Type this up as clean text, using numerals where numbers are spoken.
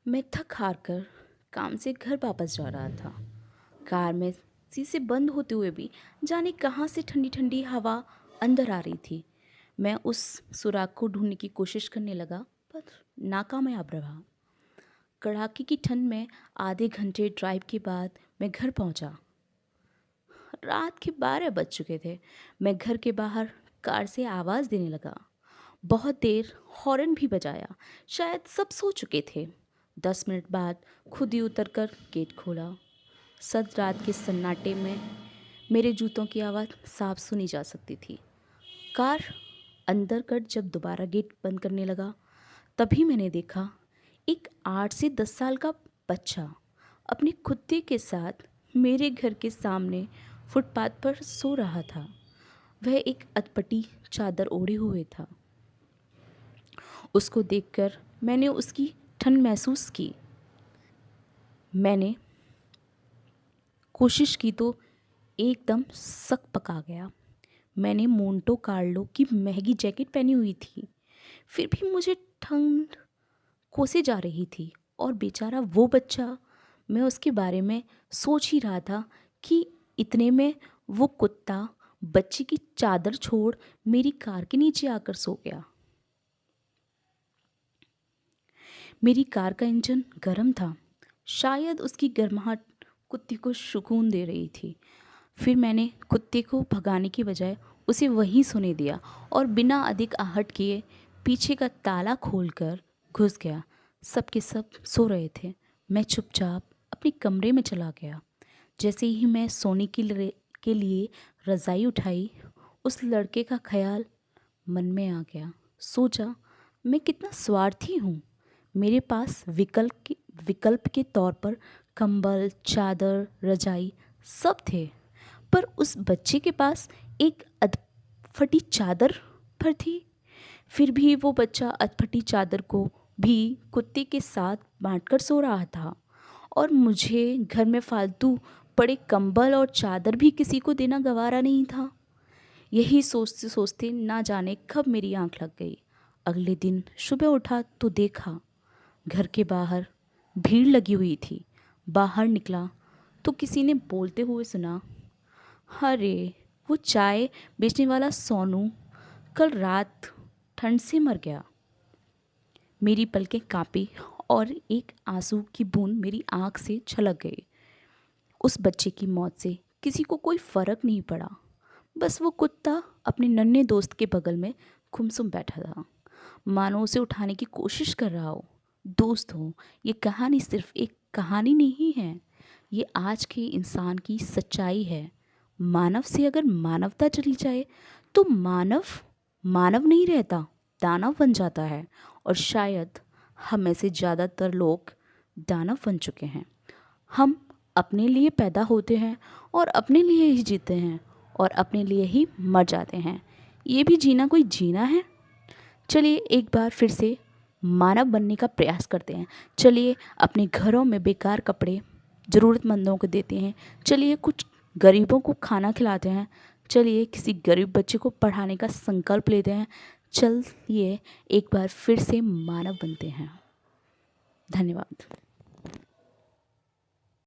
मैं थक हार कर काम से घर वापस जा रहा था। कार में शीशे बंद होते हुए भी जाने कहाँ से ठंडी ठंडी हवा अंदर आ रही थी। मैं उस सुराग को ढूंढने की कोशिश करने लगा, पर नाकामयाब रहा। कड़ाके की ठंड में आधे घंटे ड्राइव के बाद मैं घर पहुंचा। रात के 12 बज चुके थे। मैं घर के बाहर कार से आवाज़ देने लगा। बहुत देर हॉर्न भी बजाया। शायद सब सो चुके थे। 10 मिनट बाद खुद ही उतरकर गेट खोला। सद रात के सन्नाटे में मेरे जूतों की आवाज़ साफ सुनी जा सकती थी। कार अंदर कर जब दोबारा गेट बंद करने लगा, तभी मैंने देखा एक 8 से 10 साल का बच्चा अपने कुत्ते के साथ मेरे घर के सामने फुटपाथ पर सो रहा था। वह एक अटपटी चादर ओढ़े हुए था। उसको देखकर मैंने उसकी ठंड महसूस की। मैंने कोशिश की तो एकदम सक पका गया। मैंने मोंटो कार्लो की महंगी जैकेट पहनी हुई थी, फिर भी मुझे ठंड कोसे जा रही थी। और बेचारा वो बच्चा, मैं उसके बारे में सोच ही रहा था कि इतने में वो कुत्ता बच्चे की चादर छोड़ मेरी कार के नीचे आकर सो गया। मेरी कार का इंजन गर्म था। शायद उसकी गर्माहट कुत्ते को सुकून दे रही थी। फिर मैंने कुत्ते को भगाने की बजाय उसे वहीं सोने दिया और बिना अधिक आहट किए पीछे का ताला खोलकर घुस गया। सब के सब सो रहे थे। मैं चुपचाप अपने कमरे में चला गया। जैसे ही मैं सोने के लिए रज़ाई उठाई, उस लड़के का ख्याल मन में आ गया। सोचा, मैं कितना स्वार्थी हूँ। मेरे पास विकल्प के तौर पर कंबल, चादर, रजाई सब थे, पर उस बच्चे के पास एक अधफटी चादर पर थी। फिर भी वो बच्चा अधफटी चादर को भी कुत्ते के साथ बांटकर सो रहा था, और मुझे घर में फालतू पड़े कंबल और चादर भी किसी को देना गवारा नहीं था। यही सोचते सोचते ना जाने कब मेरी आंख लग गई। अगले दिन सुबह उठा तो देखा घर के बाहर भीड़ लगी हुई थी। बाहर निकला तो किसी ने बोलते हुए सुना, अरे वो चाय बेचने वाला सोनू कल रात ठंड से मर गया। मेरी पलकें कांपी और एक आंसू की बूंद मेरी आंख से छलक गई। उस बच्चे की मौत से किसी को कोई फ़र्क नहीं पड़ा। बस वो कुत्ता अपने नन्हे दोस्त के बगल में गुमसुम बैठा था, मानो उसे उठाने की कोशिश कर रहा हो। दोस्त हो, ये कहानी सिर्फ एक कहानी नहीं है, ये आज के इंसान की सच्चाई है। मानव से अगर मानवता चली जाए तो मानव मानव नहीं रहता, दानव बन जाता है। और शायद हम में से ज़्यादातर लोग दानव बन चुके हैं। हम अपने लिए पैदा होते हैं और अपने लिए ही जीते हैं और अपने लिए ही मर जाते हैं। ये भी जीना कोई जीना है? चलिए एक बार फिर से मानव बनने का प्रयास करते हैं। चलिए अपने घरों में बेकार कपड़े ज़रूरतमंदों को देते हैं। चलिए कुछ गरीबों को खाना खिलाते हैं। चलिए किसी गरीब बच्चे को पढ़ाने का संकल्प लेते हैं। चलिए एक बार फिर से मानव बनते हैं। धन्यवाद।